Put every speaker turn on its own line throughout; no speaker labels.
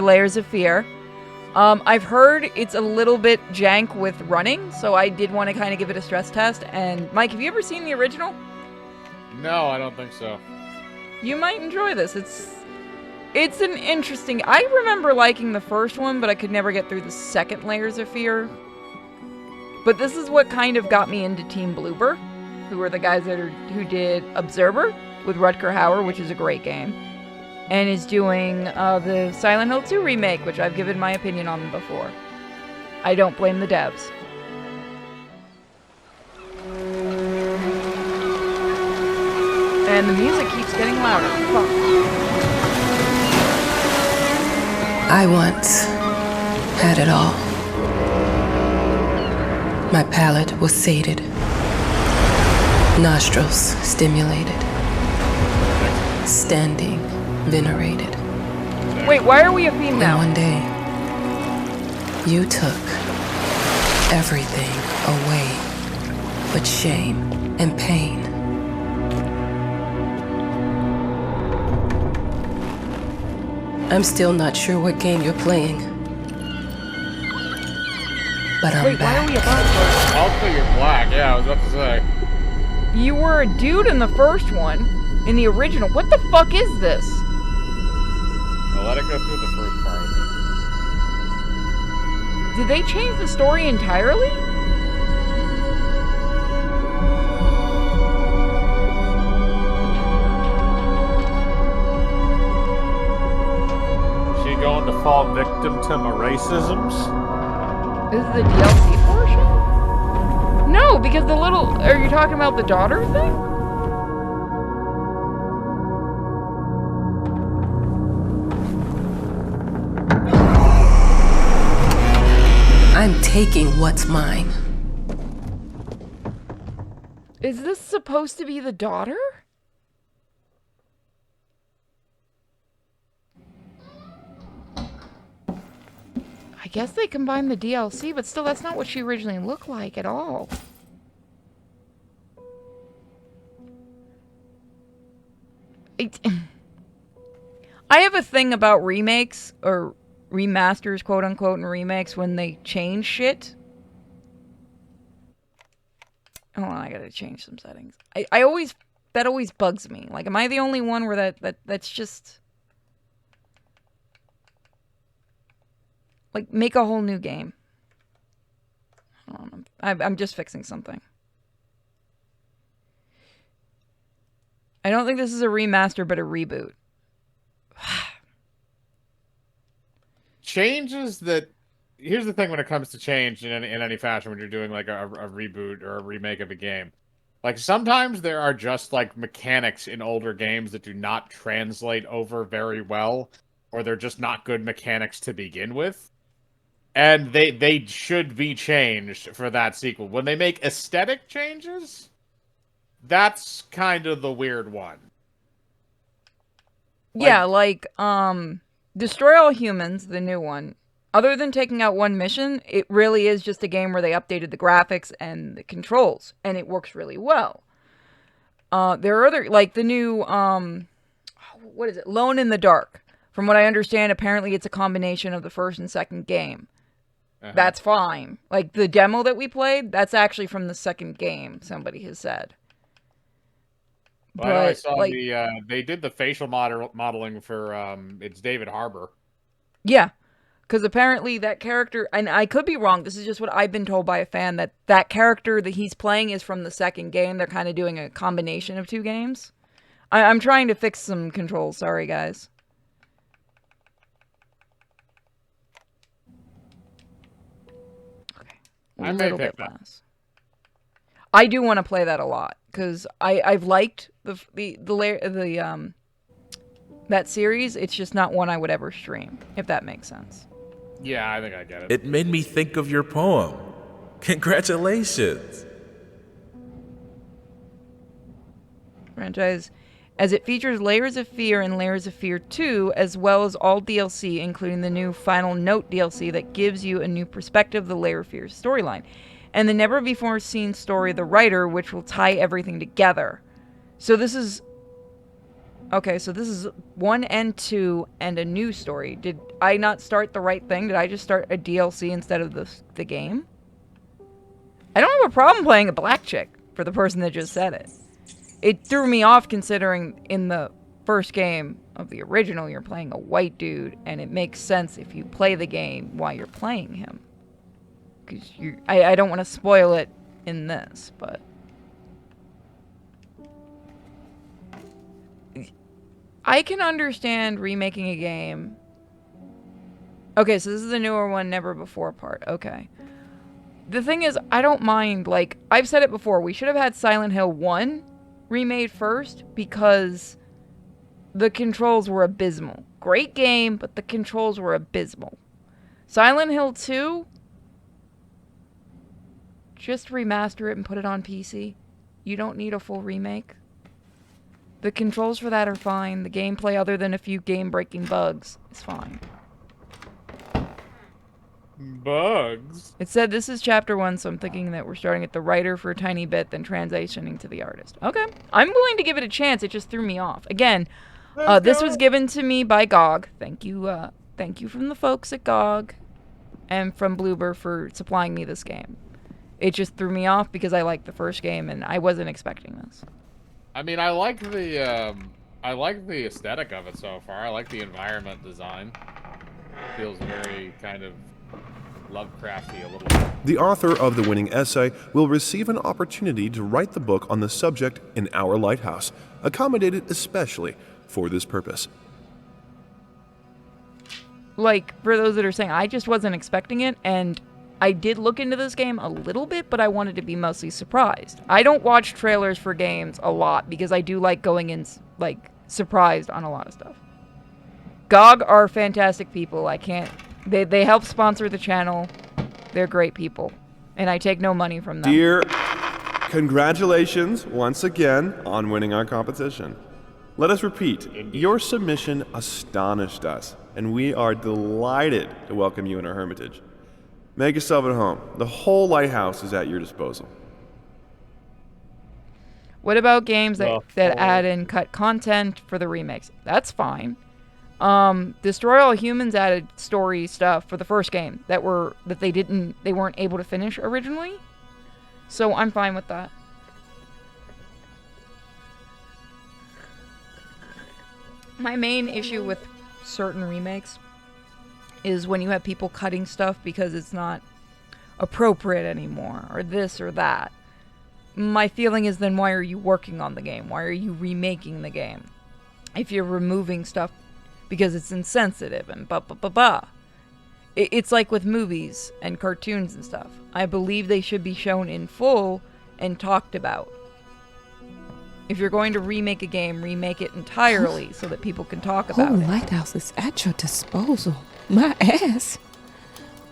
Layers of Fear. I've heard it's a little bit jank with running, so I did want to kind of give it a stress test. And Mike, have you ever seen the original?
No, I don't think so.
You might enjoy this. It's an interesting... I remember liking the first one, but I could never get through the second Layers of Fear. But this is what kind of got me into Team Bloober, who are the guys who did Observer with Rutger Hauer, which is a great game, and is doing the Silent Hill 2 remake, which I've given my opinion on before. I don't blame the devs. And the music keeps getting louder. Fuck.
I once had it all. My palate was sated, nostrils stimulated, standing venerated.
Wait, why are we a theme now?
And one day, you took everything away but shame and pain. I'm still not sure what game you're playing, but I'm
Wait,
back.
why are we a bunch?
Also, you're black. Yeah, I was about to say.
You were a dude in the first one, in the original. What the fuck is this?
Well, let it go through the first part of it.
Did they change the story entirely?
Is she going to fall victim to my racisms?
This is the DLC portion? No, because the little... Are you talking about the daughter thing?
I'm taking what's mine.
Is this supposed to be the daughter? I guess they combined the DLC, but still, that's not what she originally looked like at all. I have a thing about remakes, or remasters, quote-unquote, and remakes when they change shit. Hold on, I gotta change some settings. I always... That always bugs me. Like, am I the only one where that's just... Like, make a whole new game. Hold on, I'm just fixing something. I don't think this is a remaster, but a reboot.
Changes that... Here's the thing when it comes to change in any fashion when you're doing like a reboot or a remake of a game. Like, sometimes there are just like mechanics in older games that do not translate over very well, or they're just not good mechanics to begin with. And they should be changed for that sequel. When they make aesthetic changes, that's kind of the weird one.
Yeah, like, Destroy All Humans, the new one. Other than taking out one mission, it really is just a game where they updated the graphics and the controls, and it works really well. There are other, like the new, what is it? Lone in the Dark. From what I understand, apparently it's a combination of the first and second game. That's fine. Like, the demo that we played, that's actually from the second game, somebody has said.
Well,
But,
I saw
like,
they did the facial modeling for, it's David Harbour.
yeah. Because apparently that character, and I could be wrong, this is just what I've been told by a fan, that character that he's playing is from the second game. They're kind of doing a combination of two games. I'm trying to fix some controls. Sorry, guys. Okay.
I may pick that.
less. I do want to play that a lot, because I've liked that series. It's just not one I would ever stream, if that makes sense.
Yeah, I think I get it.
It made me think of your poem. Congratulations.
Franchise, as it features Layers of Fear and Layers of Fear 2, as well as all DLC, including the new Final Note DLC that gives you a new perspective of the Layer of Fear storyline, and the never-before-seen story of the writer, which will tie everything together. So this is Okay, so this is 1 and 2 and a new story. Did I not start the right thing? Did I just start a DLC instead of the game? I don't have a problem playing a black chick, for the person that just said it. It threw me off considering in the first game of the original you're playing a white dude, and it makes sense if you play the game while you're playing him. Because I don't want to spoil it in this, but... I can understand remaking a game. Okay, so this is the newer one, Never Before part. Okay. The thing is, I don't mind, like, I've said it before, we should have had Silent Hill 1 remade first because the controls were abysmal. Great game, but the controls were abysmal. Silent Hill 2, just remaster it and put it on PC. You don't need a full remake. The controls for that are fine. The gameplay, other than a few game-breaking bugs, is fine.
Bugs?
It said this is chapter 1, so I'm thinking that we're starting at the writer for a tiny bit, then transitioning to the artist. Okay. I'm willing to give it a chance. It just threw me off. Again, this was given to me by GOG. Thank you from the folks at GOG and from Bloober for supplying me this game. It just threw me off because I liked the first game, and I wasn't expecting this.
I mean, I like the aesthetic of it so far. I like the environment design. It feels very kind of Lovecrafty a little bit.
The author of the winning essay will receive an opportunity to write the book on the subject in our lighthouse, accommodated especially for this purpose.
Like, for those that are saying, I just wasn't expecting it, and I did look into this game a little bit, but I wanted to be mostly surprised. I don't watch trailers for games a lot because I do like going in, like, surprised on a lot of stuff. GOG are fantastic people. I can't... They help sponsor the channel. They're great people. And I take no money from them.
Dear, congratulations once again on winning our competition. Let us repeat, your submission astonished us, and we are delighted to welcome you in our hermitage. Make yourself at home. The whole lighthouse is at your disposal.
What about games that add and cut content for the remakes? That's fine. Destroy All Humans added story stuff for the first game that they weren't able to finish originally. So I'm fine with that. My main issue with certain remakes is when you have people cutting stuff because it's not appropriate anymore, or this or that. My feeling is, then why are you working on the game? Why are you remaking the game? If you're removing stuff because it's insensitive and It's like with movies and cartoons and stuff. I believe they should be shown in full and talked about. If you're going to remake a game, remake it entirely so that people can talk about
Whole
it.
lighthouse is at your disposal. My ass.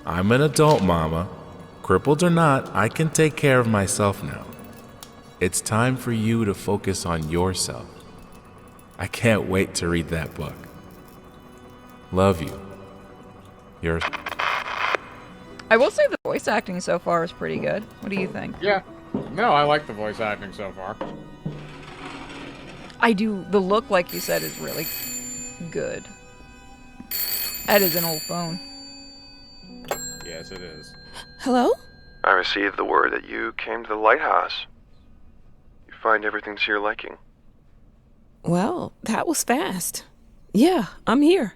I'm an adult, Mama. Crippled or not, I can take care of myself now. It's time for you to focus on yourself. I can't wait to read that book. Love you. Yours.
I will say the voice acting so far is pretty good. What do you think?
Yeah. No, I like the voice acting so far.
I do. The look, like you said, is really good. That is an old phone.
Yes, it is.
Hello?
I received the word that you came to the lighthouse. You find everything to your liking.
Well, that was fast. Yeah, I'm here.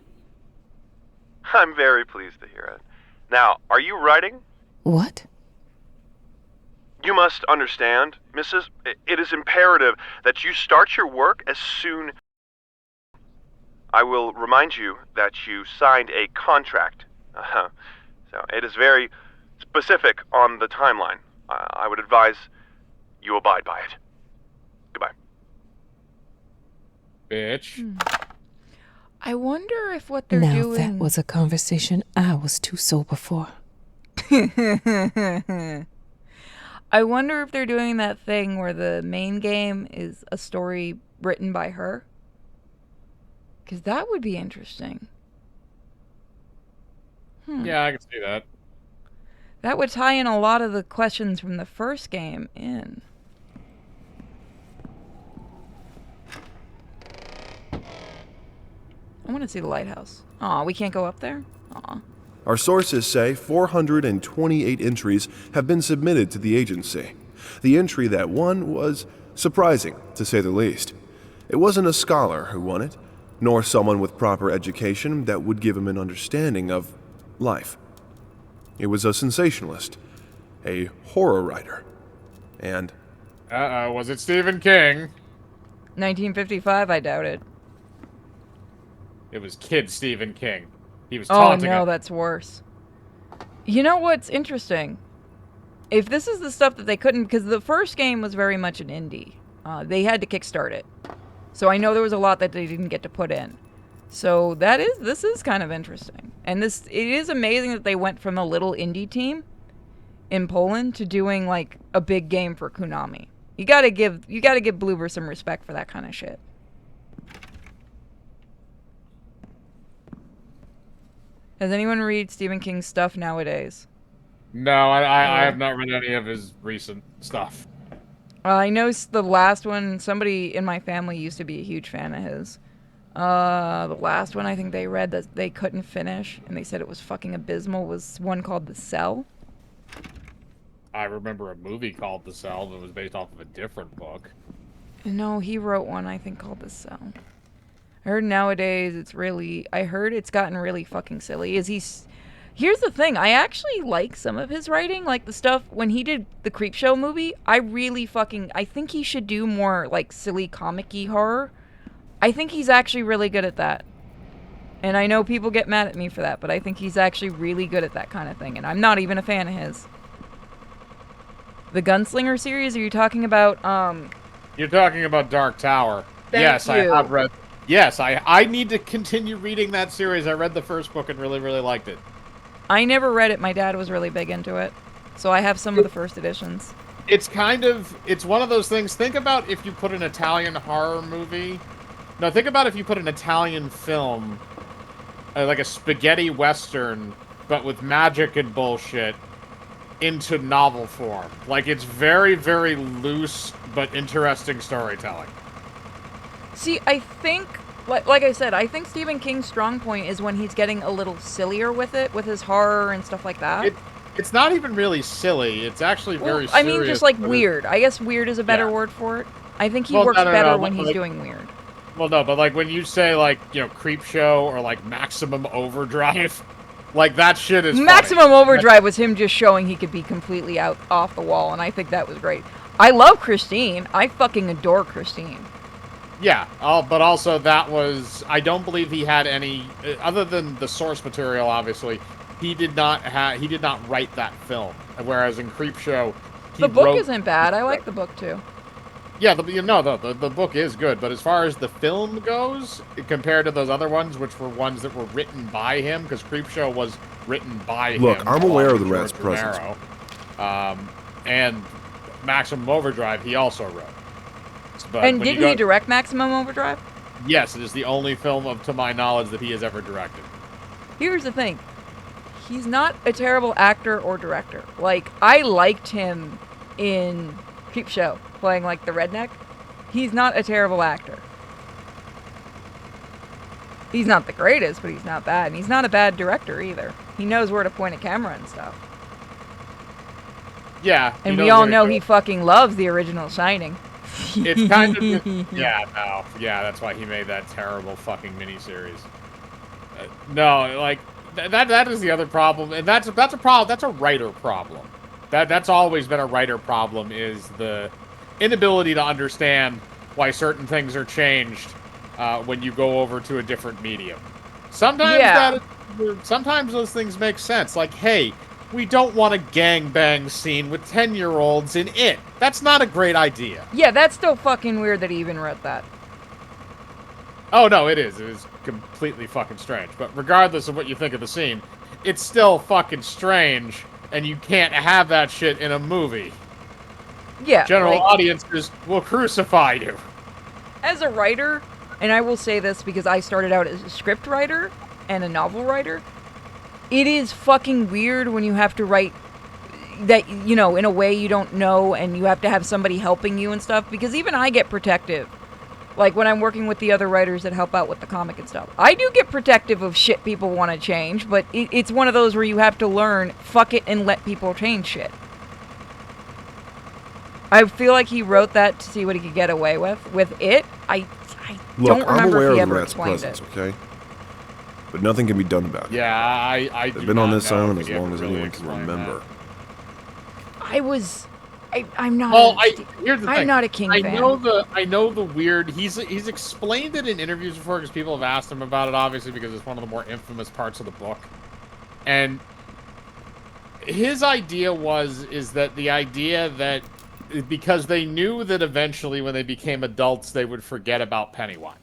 I'm very pleased to hear it. Now, are you writing?
What?
You must understand, Mrs. It is imperative that you start your work as soon. I will remind you that you signed a contract. So it is very specific on the timeline. I would advise you abide by it. Goodbye.
Bitch.
I wonder if what they're
Now
doing...
that was a conversation I was too sober for.
I wonder if they're doing that thing where the main game is a story written by her. Because that would be interesting.
Yeah, I can see that.
That would tie in a lot of the questions from the first game in. I want to see the lighthouse. Aw, we can't go up there? Aw.
Our sources say 428 entries have been submitted to the agency. The entry that won was surprising, to say the least. It wasn't a scholar who won it, nor someone with proper education that would give him an understanding of life. It was a sensationalist, a horror writer, and...
Was it Stephen King?
1955, I doubt it.
It was Kid Stephen King. He was
Oh
taunting
no,
us.
that's worse. You know what's interesting? If this is the stuff that they couldn't, because the first game was very much an indie. They had to kickstart it. So I know there was a lot that they didn't get to put in. So this is kind of interesting. And it is amazing that they went from a little indie team in Poland to doing like a big game for Konami. You gotta give Bloober some respect for that kind of shit. Does anyone read Stephen King's stuff nowadays?
No, I have not read any of his recent stuff.
I know the last one, somebody in my family used to be a huge fan of his. The last one I think they read that they couldn't finish, and they said it was fucking abysmal, was one called The Cell.
I remember a movie called The Cell that was based off of a different book.
No, he wrote one I think called The Cell. I heard nowadays I heard it's gotten really fucking silly. Here's the thing, I actually like some of his writing, like the stuff when he did the Creepshow movie. I think he should do more like silly comic-y horror. I think he's actually really good at that. And I know people get mad at me for that, but I think he's actually really good at that kind of thing, and I'm not even a fan of his. The Gunslinger series, are you talking about,
You're talking about Dark Tower.
Thank you.
I have read... Yes, I need to continue reading that series. I read the first book and really, really liked it.
I never read it. My dad was really big into it. So I have some of the first editions.
It's one of those things. Think about if you put an Italian horror movie... No, think about if you put an Italian film, like a spaghetti western, but with magic and bullshit, into novel form. Like, it's very, very loose, but interesting storytelling.
See, I think, like I said, I think Stephen King's strong point is when he's getting a little sillier with it, with his horror and stuff like that.
It's not even really silly. It's actually very serious.
I mean, just like weird. I guess weird is a better word for it. I think he works better when he's doing weird.
Well, no, but like when you say like, Creepshow or like Maximum Overdrive, like that shit is
Maximum
funny.
Overdrive was him just showing he could be completely off the wall, and I think that was great. I love Christine. I fucking adore Christine.
Yeah, but also that was, I don't believe he had any, other than the source material, obviously, he did not write that film. Whereas in Creepshow,
the book isn't bad. I like the book too.
Yeah, the book is good, but as far as the film goes, compared to those other ones, which were ones that were written by him, because Creepshow was written by him.
Look, I'm aware of the rat's presence.
And Maximum Overdrive, he also wrote. But
and didn't he direct Maximum Overdrive?
Yes, it is the only film, to my knowledge, that he has ever directed.
Here's the thing. He's not a terrible actor or director. Like, I liked him in Creepshow, playing, like, the redneck. He's not a terrible actor. He's not the greatest, but he's not bad. And he's not a bad director, either. He knows where to point a camera and stuff.
Yeah.
And we all know he fucking loves the original Shining.
It's kind of... Yeah, that's why he made that terrible fucking miniseries. No, like, that is the other problem, and that's a problem, that's a writer problem. That's always been a writer problem, is the inability to understand why certain things are changed when you go over to a different medium. Sometimes sometimes those things make sense, like, hey, we don't want a gangbang scene with 10-year-olds in it. That's not a great idea.
Yeah, that's still fucking weird that he even wrote that.
Oh, no, it is. It is completely fucking strange. But regardless of what you think of the scene, it's still fucking strange, and you can't have that shit in a movie.
Yeah.
General audiences will crucify you.
As a writer, and I will say this because I started out as a script writer and a novel writer, it is fucking weird when you have to write that, you know, in a way you don't know, and you have to have somebody helping you and stuff, because even I get protective Like when I'm working with the other writers that help out with the comic and stuff. I do get protective of shit people want to change, but it's one of those where you have to learn, fuck it and let people change shit. I feel like he wrote that to see what he could get away with. With it, I
Look,
don't
I'm
remember
aware
if he
of the
ever
rat's
explained
presence,
it.
okay? But nothing can be done about it.
Yeah, I
They've
do
been on
not
this
know
island
if
as
he
long
ever
as
really
anyone can
explained
remember.
I'm not.
Well, here's the
I'm
thing.
not a King fan.
I know the weird. He's explained it in interviews before because people have asked him about it, obviously, because it's one of the more infamous parts of the book. And his idea is that the idea that because they knew that eventually when they became adults they would forget about Pennywise.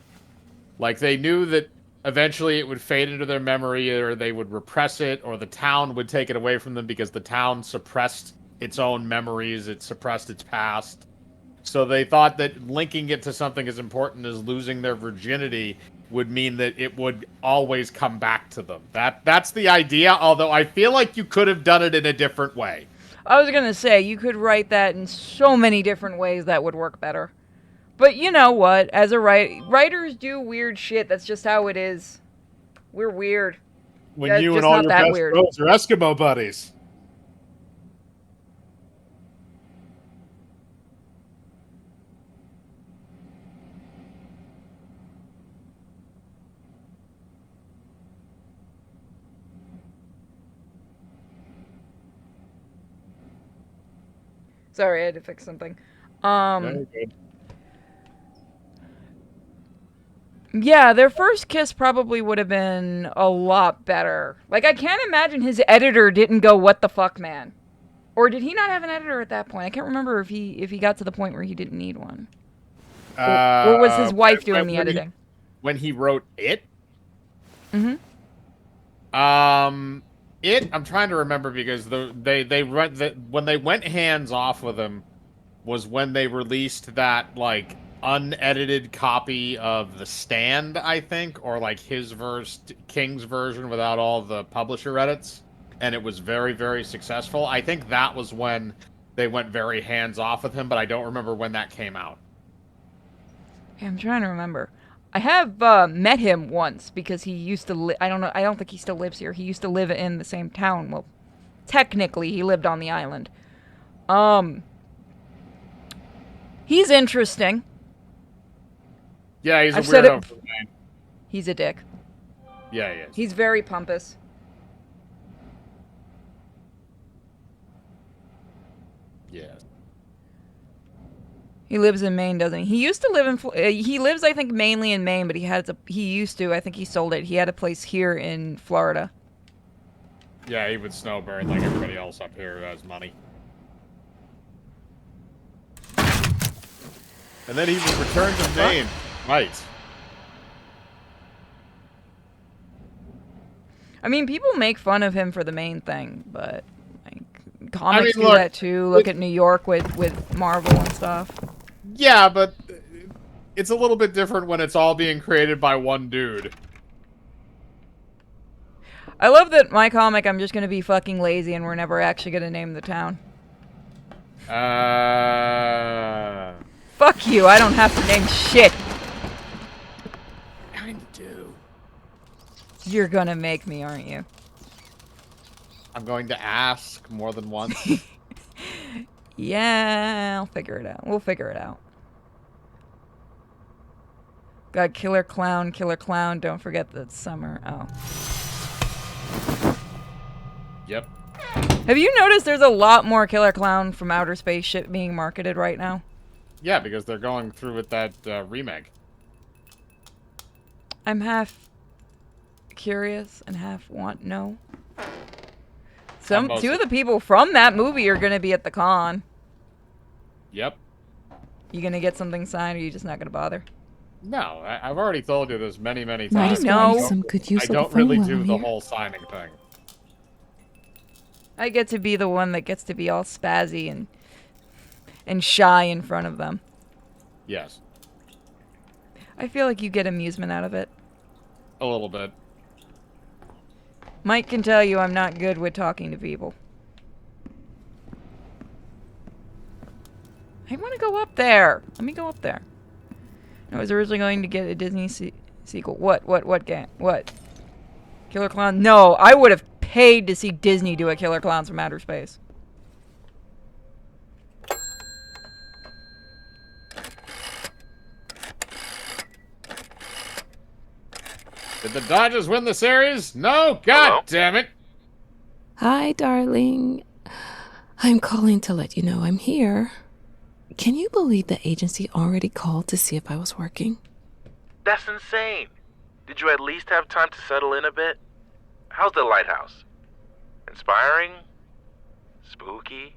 Like they knew that eventually it would fade into their memory, or they would repress it, or the town would take it away from them because the town suppressed its own memories, it suppressed its past. So they thought that linking it to something as important as losing their virginity would mean that it would always come back to them. That's the idea, although I feel like you could have done it in a different way.
I was gonna say, you could write that in so many different ways that would work better. But you know what? As a writers do weird shit. That's just how it is. We're weird.
When
Yeah,
you and
just
all
not
your
that
best
weird.
bros are Eskimo buddies.
Sorry, I had to fix something.
Very good.
Yeah, their first kiss probably would have been a lot better. Like, I can't imagine his editor didn't go, "What the fuck, man?" Or did he not have an editor at that point? I can't remember if he got to the point where he didn't need one. Or was his wife doing the editing?
When he wrote it?
Mm-hmm.
I'm trying to remember because when they went hands off with him was when they released that like unedited copy of The Stand, I think, or like King's version without all the publisher edits, and it was very, very successful. I think that was when they went very hands off with him, but I don't remember when that came out.
Yeah, I'm trying to remember. I have met him once because he used to I don't know. I don't think he still lives here. He used to live in the same town. Well, technically, he lived on the island. He's interesting.
Yeah, he's a
I've said
weirdo
it.
for Wayne.
He's a dick.
Yeah, he is.
He's very pompous.
Yes.
He lives in Maine, doesn't he? He used to live in. He lives, I think, mainly in Maine, but he used to. I think he sold it. He had a place here in Florida.
Yeah, he would snowbird like everybody else up here who has money. And then he would return to Maine. Right.
I mean, people make fun of him for the Maine thing, but like comics do
look,
that too. Look at New York with Marvel and stuff.
Yeah, but it's a little bit different when it's all being created by one dude.
I love that my comic, I'm just going to be fucking lazy and we're never actually going to name the town. Fuck you, I don't have to name shit.
Kind of do.
You're going to make me, aren't you?
I'm going to ask more than once.
Yeah, I'll figure it out. We'll figure it out. Got Killer Clown, don't forget that summer. Oh.
Yep.
Have you noticed there's a lot more Killer Clown from outer space shit being marketed right now?
Yeah, because they're going through with that remake.
I'm half curious and half want know. Two of the people from that movie are gonna be at the con.
Yep.
You gonna get something signed, or you just not gonna bother?
No, I've already told you this many, many
Might
times.
as well
know.
make some good use
I
of the
don't
phone
really
while
do
I'm
the
here.
whole signing thing.
I get to be the one that gets to be all spazzy and shy in front of them.
Yes.
I feel like you get amusement out of it.
A little bit.
Mike can tell you I'm not good with talking to people. I want to go up there. Let me go up there. I was originally going to get a Disney sequel. What game? What? Killer Clown? No, I would have paid to see Disney do a Killer Clowns from Outer Space.
Did the Dodgers win the series? No? God
Hello?
damn it.
Hi, darling. I'm calling to let you know I'm here. Can you believe the agency already called to see if I was working?
That's insane. Did you at least have time to settle in a bit? How's the lighthouse? Inspiring? Spooky?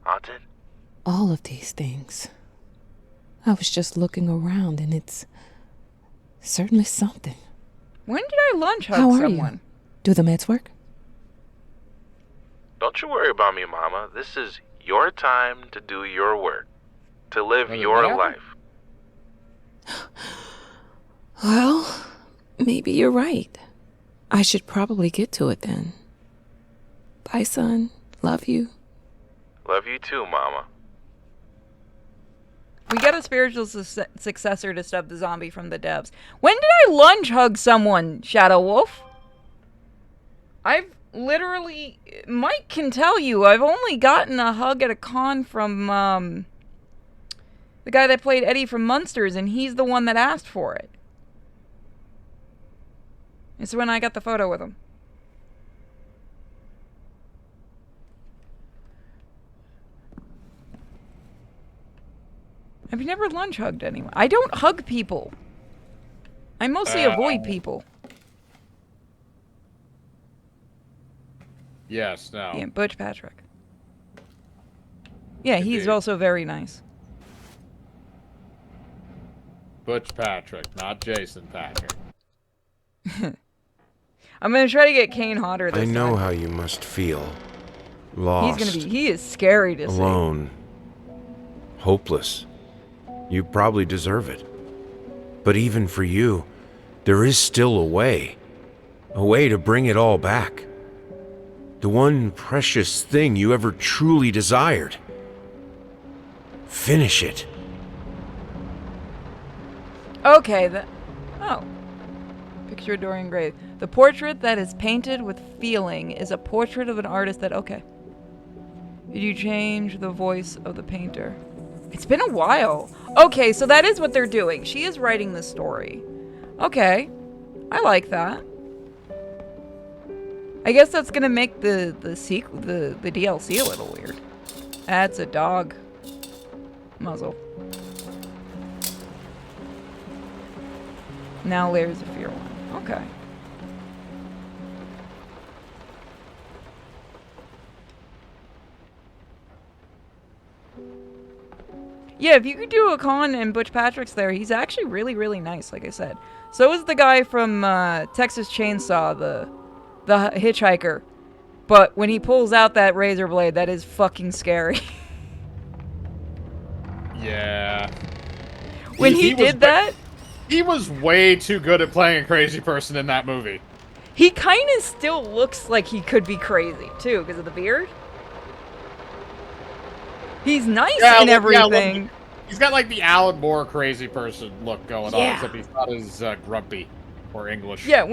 Haunted?
All of these things. I was just looking around and it's certainly something.
When did I lunch hug
How are
someone?
you? Do the meds work?
Don't you worry about me, Mama. This is your time to do your work. To live
Does it
your
matter?
life.
Well, maybe you're right. I should probably get to it then. Bye, son. Love you.
Love you too, Mama.
We got a spiritual successor to Stub the Zombie from the devs. When did I lunge hug someone, Shadow Wolf? I've literally... Mike can tell you, I've only gotten a hug at a con from, the guy that played Eddie from Munsters, and he's the one that asked for it. It's when I got the photo with him. I've never lunge hugged anyone. I don't hug people. I mostly avoid people.
Yes, no.
Yeah, Butch Patrick. Yeah, he's
Indeed.
also very nice.
Butch Patrick, not Jason Patrick.
I'm gonna try to get Kane hotter this
I know
time.
how you must feel.
He's
Lost.
gonna be. He is scary to see.
Alone. Hopeless. You probably deserve it. But even for you, there is still a way. A way to bring it all back. The one precious thing you ever truly desired. Finish it.
Okay, oh. Picture of Dorian Gray. The portrait that is painted with feeling is a portrait of an artist that... Okay. Did you change the voice of the painter? It's been a while. Okay, so that is what they're doing. She is writing the story. Okay. I like that. I guess that's gonna make the sequel, the DLC a little weird. That's a dog muzzle. Now Layers of Fear 1. Okay. Yeah, if you could do a con and Butch Patrick's there, he's actually really, really nice, like I said. So is the guy from Texas Chainsaw, the hitchhiker. But when he pulls out that razor blade, that is fucking scary.
Yeah.
When he did that,
He was way too good at playing a crazy person in that movie.
he kind of still looks like he could be crazy, too, because of the beard. He's nice and everything.
He's got like the Alan Moore crazy person look going on,
Yeah.
except he's not as grumpy or English.
Yeah, when he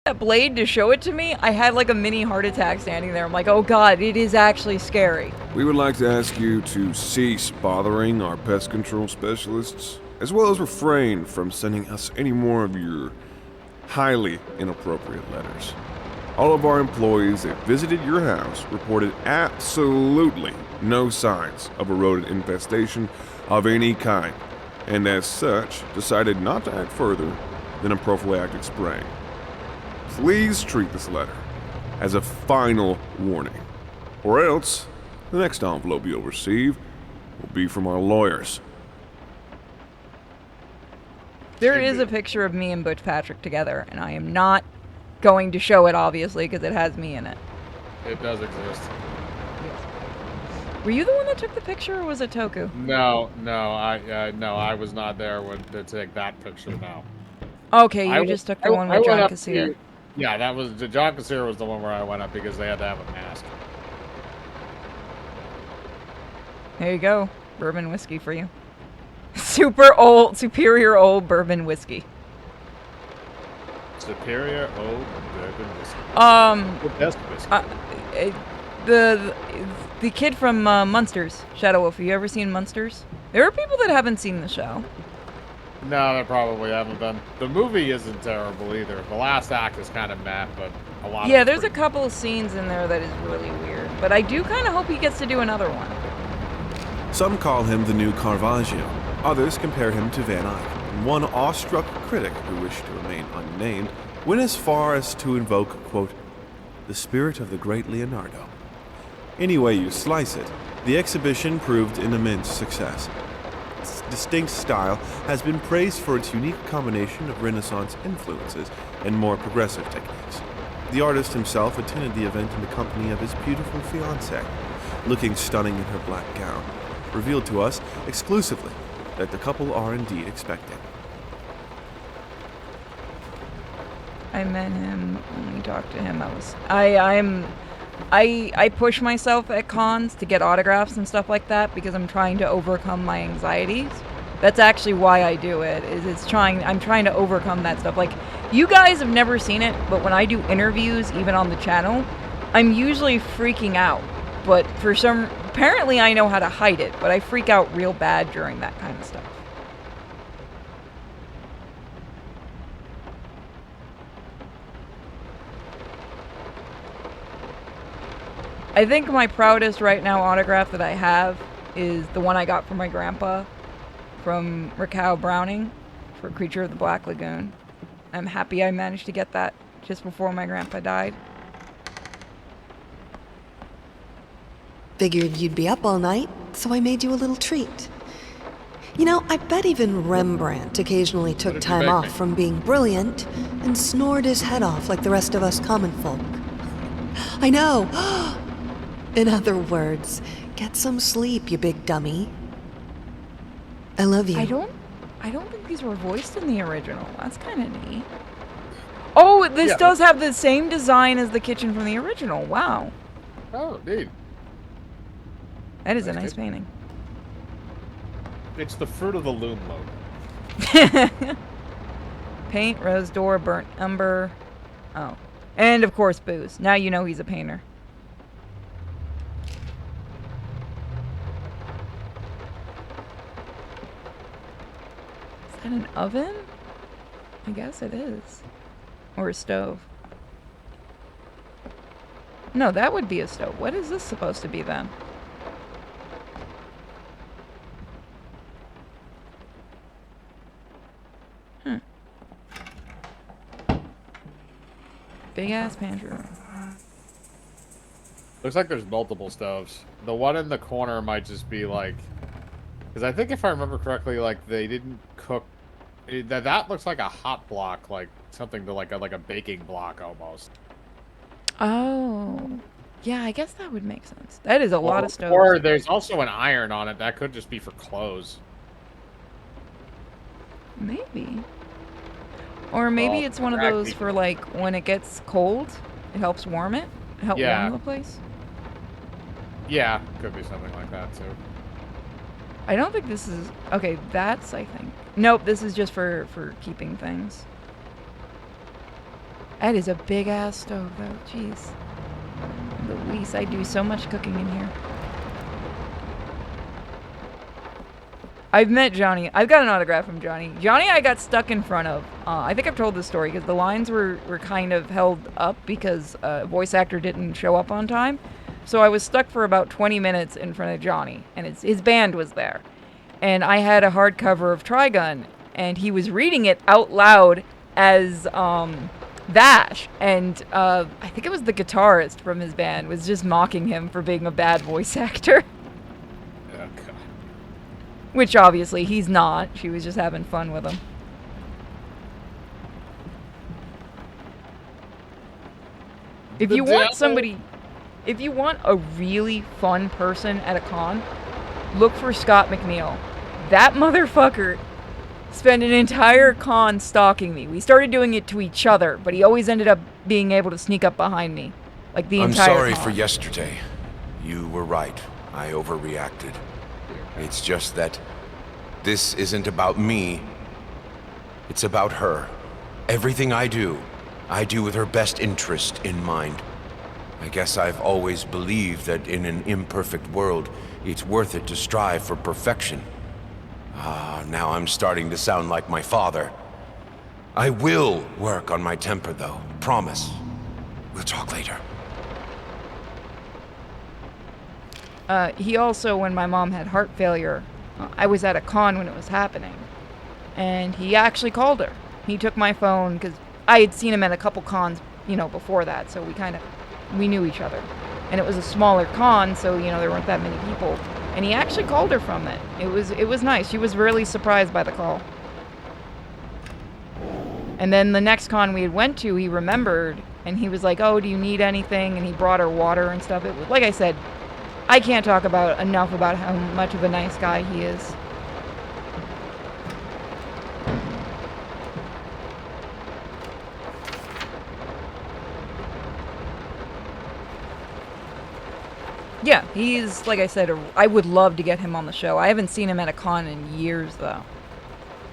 had that blade to show it to me, I had like a mini heart attack standing there. I'm like, oh god, it is actually scary.
We would like to ask you to cease bothering our pest control specialists, as well as refrain from sending us any more of your highly inappropriate letters. All of our employees that visited your house reported absolutely no signs of a rodent infestation of any kind, and as such, decided not to act further than a prophylactic spraying. Please treat this letter as a final warning, or else the next envelope you'll receive will be from our lawyers.
There is a picture of me and Butch Patrick together, and I am not going to show it, obviously, because it has me in it.
It does exist.
Were you the one that took the picture, or was it Toku?
No, I was not there to take that picture. No.
Okay,
I
you
w-
just took
I
the
w-
one
I
with
went
John
up
Kassir.
to- Yeah, that was John Kassir was the one where I went up because they had to have a mask.
There you go. Bourbon whiskey for you. Superior old bourbon whiskey.
Superior old bourbon whiskey. The best whiskey.
The kid from Munsters, Shadow Wolf. Have you ever seen Munsters? There are people that haven't seen the show.
No, they probably haven't been. The movie isn't terrible either. The last act is kind of meh, but a lot.
Yeah,
of
there's a couple of scenes in there that is really weird, but I do kind of hope he gets to do another one.
Some call him the new Caravaggio. Others compare him to Van Eyck. And one awestruck critic, who wished to remain unnamed, went as far as to invoke, quote, the spirit of the great Leonardo. Any way you slice it, the exhibition proved an immense success. Its distinct style has been praised for its unique combination of Renaissance influences and more progressive techniques. The artist himself attended the event in the company of his beautiful fiancée, looking stunning in her black gown, revealed to us exclusively that the couple are indeed expecting.
I met him when we talked to him. I push myself at cons to get autographs and stuff like that because I'm trying to overcome my anxieties. That's actually why I do it. I'm trying to overcome that stuff. Like, you guys have never seen it, but when I do interviews, even on the channel, I'm usually freaking out. But apparently I know how to hide it, but I freak out real bad during that kind of stuff. I think my proudest right now autograph that I have is the one I got from my grandpa from Raquel Browning for Creature of the Black Lagoon. I'm happy I managed to get that just before my grandpa died.
Figured you'd be up all night, so I made you a little treat. You know, I bet even Rembrandt occasionally took time off from being brilliant and snored his head off like the rest of us common folk. I know! In other words, get some sleep, you big dummy. I love you.
I don't think these were voiced in the original. That's kind of neat. Oh, this does have the same design as the kitchen from the original. Wow.
Oh, neat.
That is a nice painting.
It's the Fruit of the Loom logo.
Paint, rose door, burnt umber. Oh. And, of course, booze. Now you know he's a painter. Is that an oven? I guess it is. Or a stove. No, that would be a stove. What is this supposed to be then? Big ass pantry room.
Looks like there's multiple stoves. The one in the corner might just be like, because I think if I remember correctly, like they didn't cook. That looks like a hot block, like something to like a baking block almost.
Oh, yeah. I guess that would make sense. That is a lot of stoves.
Or there's also an iron on it. That could just be for clothes.
Maybe. Or maybe it's one of those for like when it gets cold, it helps warm it. Help warm the place.
Yeah, could be something like that too.
I don't think this is okay. That's I think. Nope, this is just for keeping things. That is a big ass stove though. Jeez. Louise, I do so much cooking in here. I've met Johnny. I've got an autograph from Johnny. Johnny I got stuck in front of. I think I've told this story because the lines were kind of held up because a voice actor didn't show up on time. So I was stuck for about 20 minutes in front of Johnny, and his band was there. And I had a hardcover of Trigun, and he was reading it out loud as Vash. And I think it was the guitarist from his band was just mocking him for being a bad voice actor. Which obviously he's not. She was just having fun with him. If you want a really fun person at a con, look for Scott McNeil. That motherfucker spent an entire con stalking me. We started doing it to each other, but he always ended up being able to sneak up behind me. Like the entire con.
I'm sorry for yesterday. You were right. I overreacted. It's just that This isn't about me. It's about her. Everything I do with her best interest in mind. I guess I've always believed that in an imperfect world, it's worth it to strive for perfection. Now I'm starting to sound like my father. I will work on my temper, though. Promise. We'll talk later.
He also, when my mom had heart failure, I was at a con when it was happening, and he actually called her. He took my phone, because I had seen him at a couple cons, before that, so we knew each other. And it was a smaller con, so, there weren't that many people. And he actually called her from it. It was nice. She was really surprised by the call. And then the next con we had went to, he remembered, and he was like, "Oh, do you need anything?" And he brought her water and stuff. It was, like I said, I can't talk enough about how much of a nice guy he is. Yeah, he's, like I said, I would love to get him on the show. I haven't seen him at a con in years, though.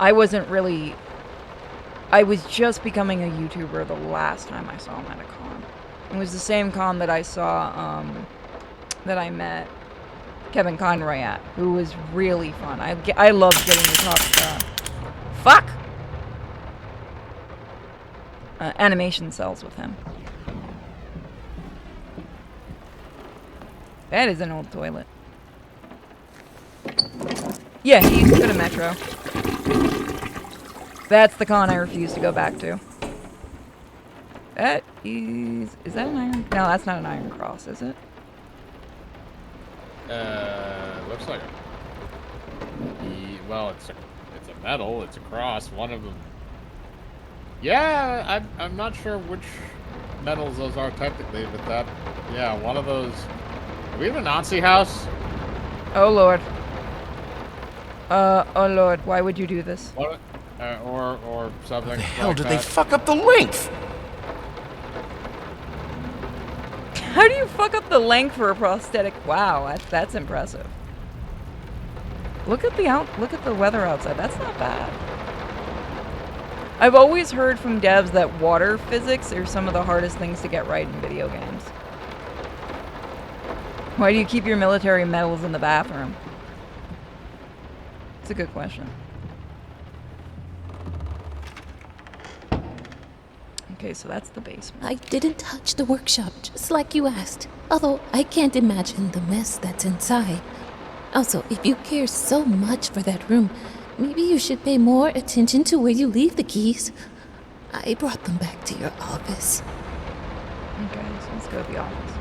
I was just becoming a YouTuber the last time I saw him at a con. It was the same con that I saw, that I met Kevin Conroy at, who was really fun. I love getting to talk animation cells with him. That is an old toilet. Yeah, he used to go to Metro. That's the con I refuse to go back to. That is that an iron? No, that's not an iron cross, is it?
Looks like well, it's a metal. It's a cross. One of them. Yeah, I'm not sure which metals those are technically, but one of those. Are we in a Nazi house?
Oh lord. Oh lord, why would you do this?
What? Or something.
How the hell
like
did
that.
they fuck up the length?
How do you fuck up the length for a prosthetic? Wow, that's impressive. Look at the weather outside. That's not bad. I've always heard from devs that water physics are some of the hardest things to get right in video games. Why do you keep your military medals in the bathroom? It's a good question. Okay, so that's the basement.
I didn't touch the workshop, just like you asked. Although I can't imagine the mess that's inside. Also, if you care so much for that room, maybe you should pay more attention to where you leave the keys. I brought them back to your office.
Okay, so let's go to the office.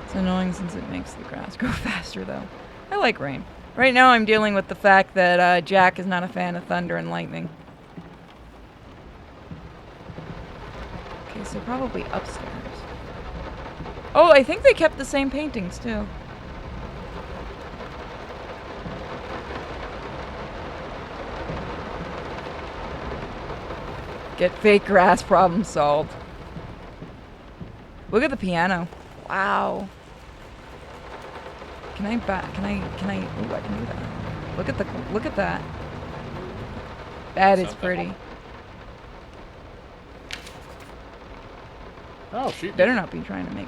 It's annoying since it makes the grass grow faster, though. I like rain. Right now I'm dealing with the fact that Jack is not a fan of thunder and lightning. Okay, so probably upstairs. Oh, I think they kept the same paintings, too. Get fake grass, problem solved. Look at the piano. Wow. Can I, ooh, I can do that. Look at that. That is pretty.
Oh, shoot.
Better not be trying to make...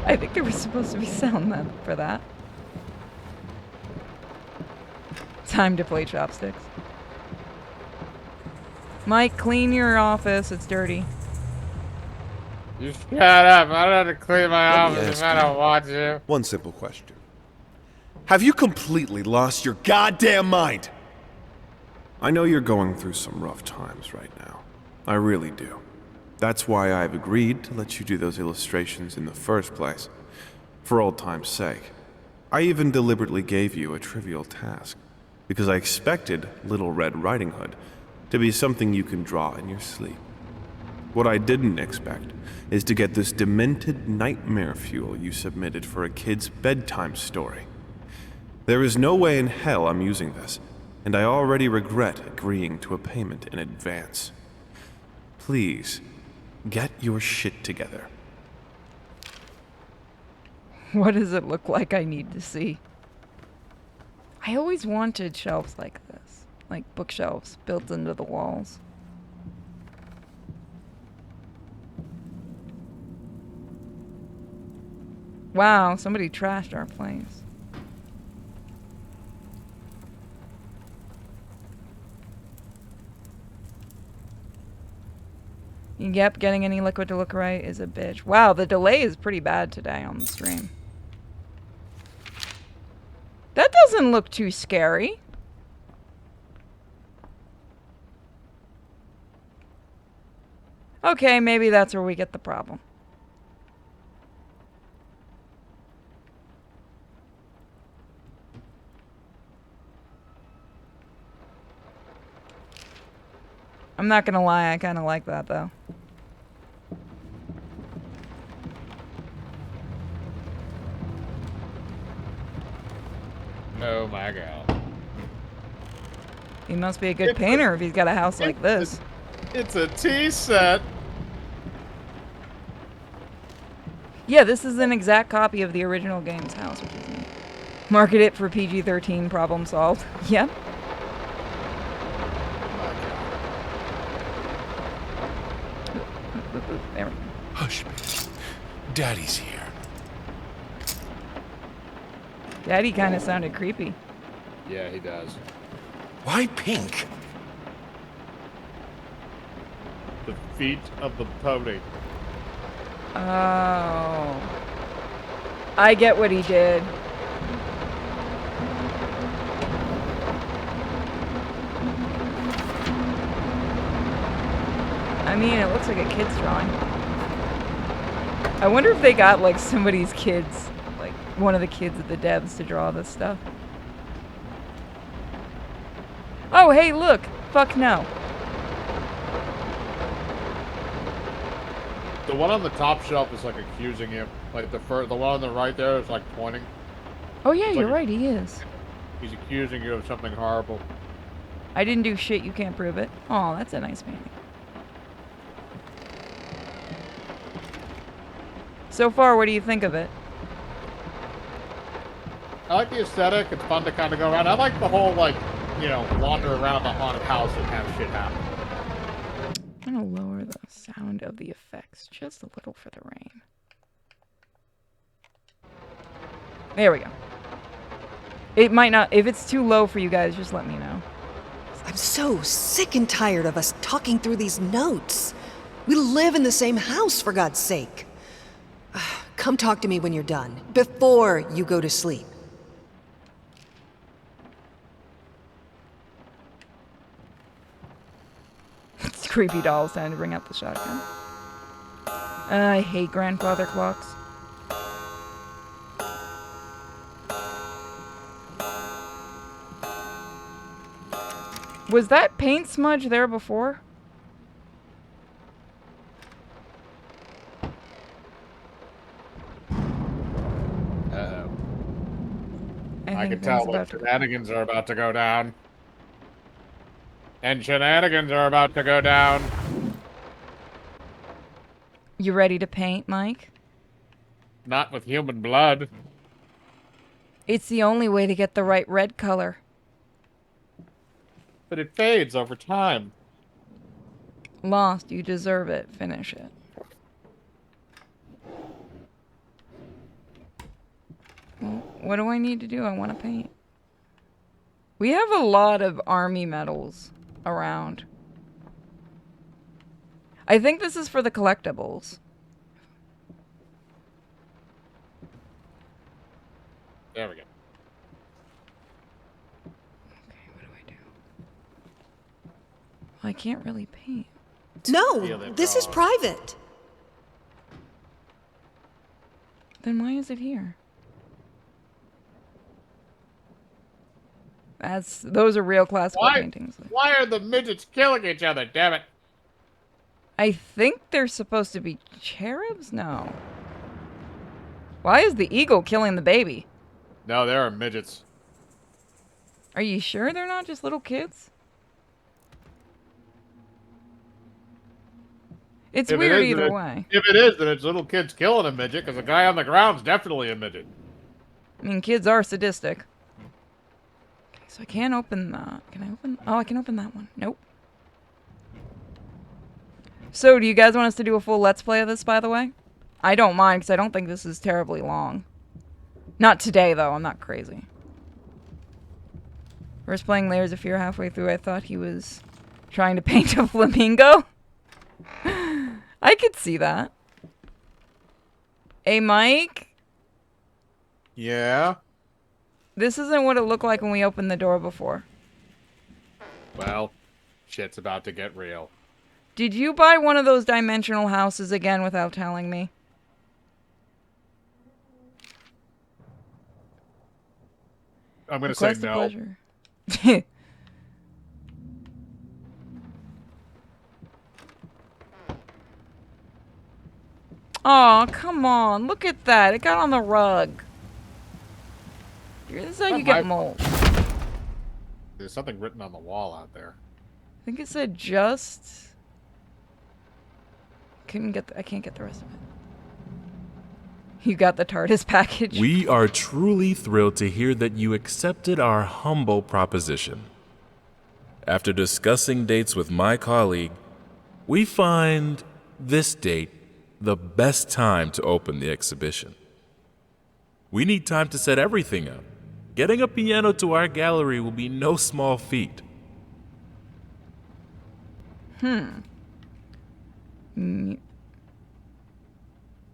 I think there was supposed to be sound then for that. Time to play chopsticks. Mike, clean your office. It's dirty.
You shut up. I don't have to clean my office if I don't want to.
One simple question. Have you completely lost your goddamn mind? I know you're going through some rough times right now. I really do. That's why I've agreed to let you do those illustrations in the first place. For old time's sake. I even deliberately gave you a trivial task, because I expected Little Red Riding Hood to be something you can draw in your sleep. What I didn't expect is to get this demented nightmare fuel you submitted for a kid's bedtime story. There is no way in hell I'm using this, and I already regret agreeing to a payment in advance. Please, get your shit together.
What does it look like I need to see? I always wanted shelves like this. Like bookshelves built into the walls. Wow, somebody trashed our place. Yep, getting any liquid to look right is a bitch. Wow, the delay is pretty bad today on the stream. That doesn't look too scary. Okay, maybe that's where we get the problem. I'm not gonna lie, I kind of like that though.
Oh my god.
He must be a good painter if he's got a house like this.
It's a tea set.
Yeah, this is an exact copy of the original game's house, which is neat. Market it for PG-13, problem solved. Yep. There we go.
Hush, baby. Daddy's here.
Daddy kind of sounded creepy.
Yeah, he does.
Why pink?
The feet of the pony.
Oh. I get what he did. I mean, it looks like a kid's drawing. I wonder if they got, like, somebody's kids, like, one of the kids of the devs to draw this stuff. Oh, hey, look! Fuck no.
The one on the top shelf is like accusing him. Like the one on the right there is like pointing.
Oh yeah,
It's
you're
like
right, he is.
He's accusing you of something horrible.
I didn't do shit, you can't prove it. Oh, that's a nice painting. So far, what do you think of it?
I like the aesthetic. It's fun to kind of go around. I like the whole, like, you know, wander around the haunted house and have shit happen.
I'm gonna lower the sound of the effects just a little for the rain. There we go. It might not, if it's too low for you guys, just let me know.
I'm so sick and tired of us talking through these notes. We live in the same house, for God's sake. Come talk to me when you're done, before you go to sleep.
It's creepy dolls time to bring out the shotgun. I hate grandfather clocks. Was that paint smudge there before?
Uh-oh.
I
can tell what shenanigans are about to go down. And shenanigans are about to go down.
You ready to paint, Mike?
Not with human blood.
It's the only way to get the right red color.
But it fades over time.
Lost, you deserve it. Finish it. Well, what do I need to do? I want to paint. We have a lot of army medals around. I think this is for the collectibles.
There we go.
Okay, what do I do? Well, I can't really paint.
No, this is private.
Then why is it here? Those are real classical paintings.
Why are the midgets killing each other, damn it?
I think they're supposed to be cherubs? No. Why is the eagle killing the baby?
No, there are midgets.
Are you sure they're not just little kids? It's weird either way.
If it is, then it's little kids killing a midget, because the guy on the ground's definitely a midget.
I mean, kids are sadistic. So I can't open that. Can I open? Oh, I can open that one. Nope. So, do you guys want us to do a full Let's Play of this, by the way? I don't mind, because I don't think this is terribly long. Not today, though. I'm not crazy. First playing Layers of Fear halfway through, I thought he was trying to paint a flamingo. I could see that. Hey, Mike?
Yeah?
This isn't what it looked like when we opened the door before.
Well, shit's about to get real.
Did you buy one of those dimensional houses again without telling me?
I'm gonna say
Request a
no.
pleasure. Aw, come on. Look at that. It got on the rug. This is how you get mold.
There's something written on the wall out there.
I think it said just... I can't get the rest of it. You got the TARDIS package.
We are truly thrilled to hear that you accepted our humble proposition. After discussing dates with my colleague, we find this date the best time to open the exhibition. We need time to set everything up. Getting a piano to our gallery will be no small feat.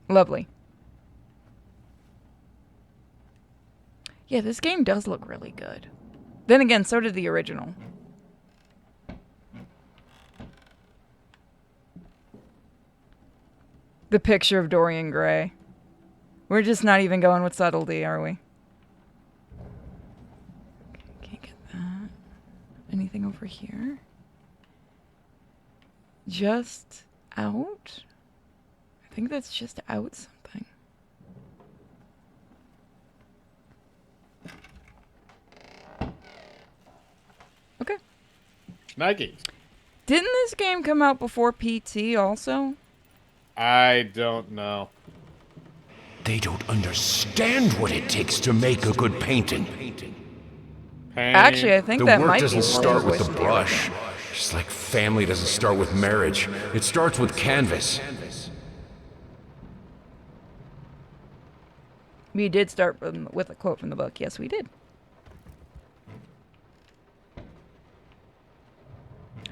Lovely. Yeah, this game does look really good. Then again, so did the original. The picture of Dorian Gray. We're just not even going with subtlety, are we? Can't get that. Anything over here? Just out? I think that's just out something. Okay.
Nike.
Didn't this game come out before PT also?
I don't know.
They don't understand what it takes to make a good painting.
Actually, I think
The
that
work
might be
doesn't
a
start with the
twist.
brush. Just like family doesn't start with marriage. It starts with canvas.
We did start with a quote from the book. Yes, we did.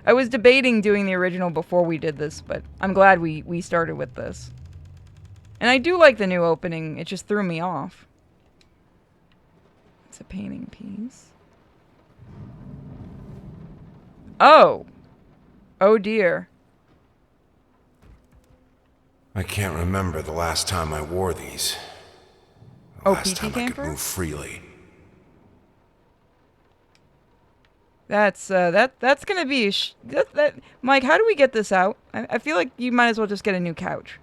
I was debating doing the original before we did this, but I'm glad we started with this. And I do like the new opening. It just threw me off. It's a painting piece. Oh. Oh dear.
I can't remember the last time I wore these. The
Oh,
last
PT
time I
came
could move
first?
freely.
That's gonna be Mike, how do we get this out? I feel like you might as well just get a new couch.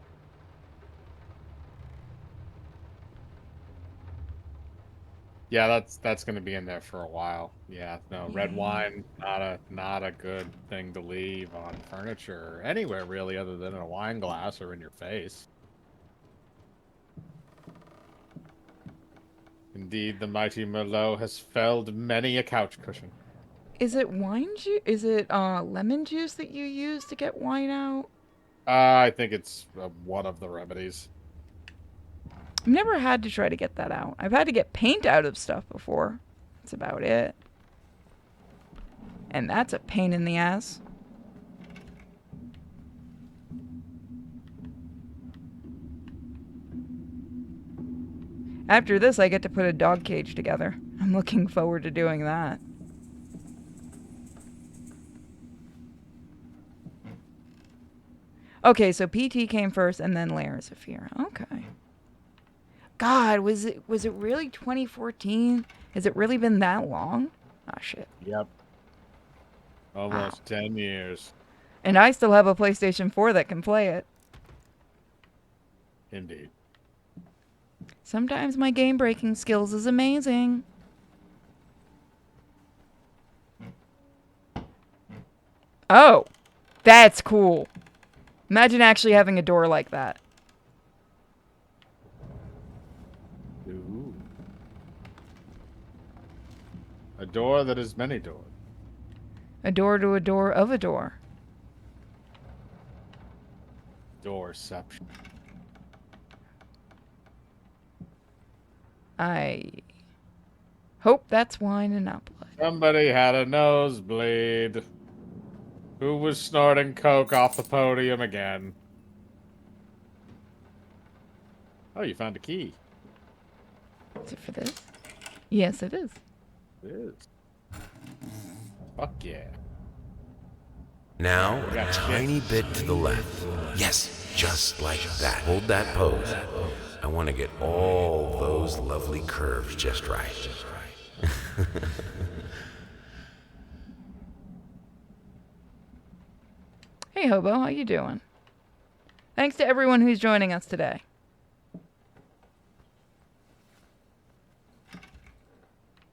Yeah, that's gonna be in there for a while. Yeah, no, red wine, not a good thing to leave on furniture or anywhere really, other than in a wine glass or in your face. Indeed, the mighty Merlot has felled many a couch cushion.
Is it wine juice? Is it lemon juice that you use to get wine out?
I think it's one of the remedies.
I've never had to try to get that out. I've had to get paint out of stuff before. That's about it. And that's a pain in the ass. After this, I get to put a dog cage together. I'm looking forward to doing that. Okay, so PT came first and then Layers of Fear. Okay. God, was it really 2014? Has it really been that long? Ah, shit.
Yep. Almost 10 years.
And I still have a PlayStation 4 that can play it.
Indeed.
Sometimes my game breaking skills is amazing. Oh, that's cool. Imagine actually having a door like that.
Ooh. A door that is many doors.
A door to a door of a door.
Doorception.
I hope that's wine and not blood.
Somebody had a nosebleed. Who was snorting coke off the podium again? Oh, you found a key.
Is it for this? Yes, it is.
It is. Fuck yeah.
Now, a tiny bit to the left. Yes, just like that. Hold that pose. I want to get all those lovely curves just right.
Hey, Hobo, how you doing? Thanks to everyone who's joining us today.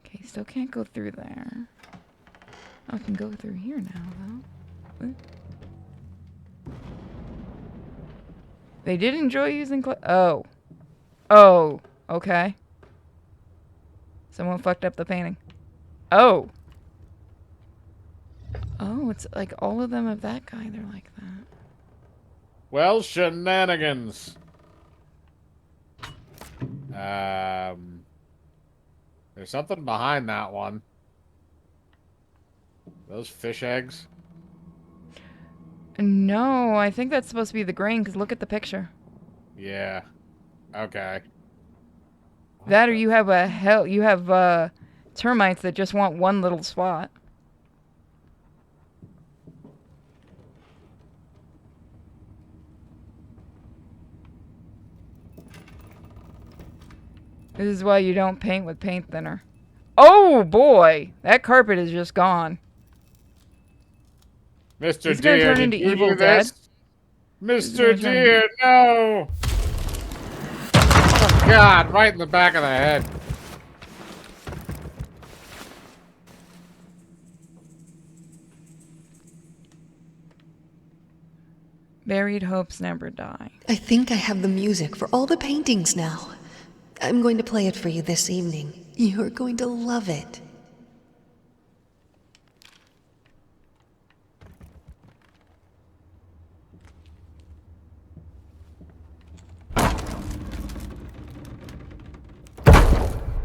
Okay, still can't go through there. Oh, I can go through here now, though. What? They did enjoy using oh. Oh, okay. Someone fucked up the painting. Oh. Oh, it's like all of them of that guy. They're like that.
Well, shenanigans. There's something behind that one. Those fish eggs?
No, I think that's supposed to be the grain, because look at the picture.
Yeah. Okay.
That or you have termites that just want one little spot. This is why you don't paint with paint thinner. Oh boy, that carpet is just gone.
Mr.
He's gonna
Deer,
turn
did
into
you
Evil
do
Dead.
this? Mr. Deer, no! Oh God, right in the back of the head.
Buried hopes never die.
I think I have the music for all the paintings now. I'm going to play it for you this evening. You're going to love it.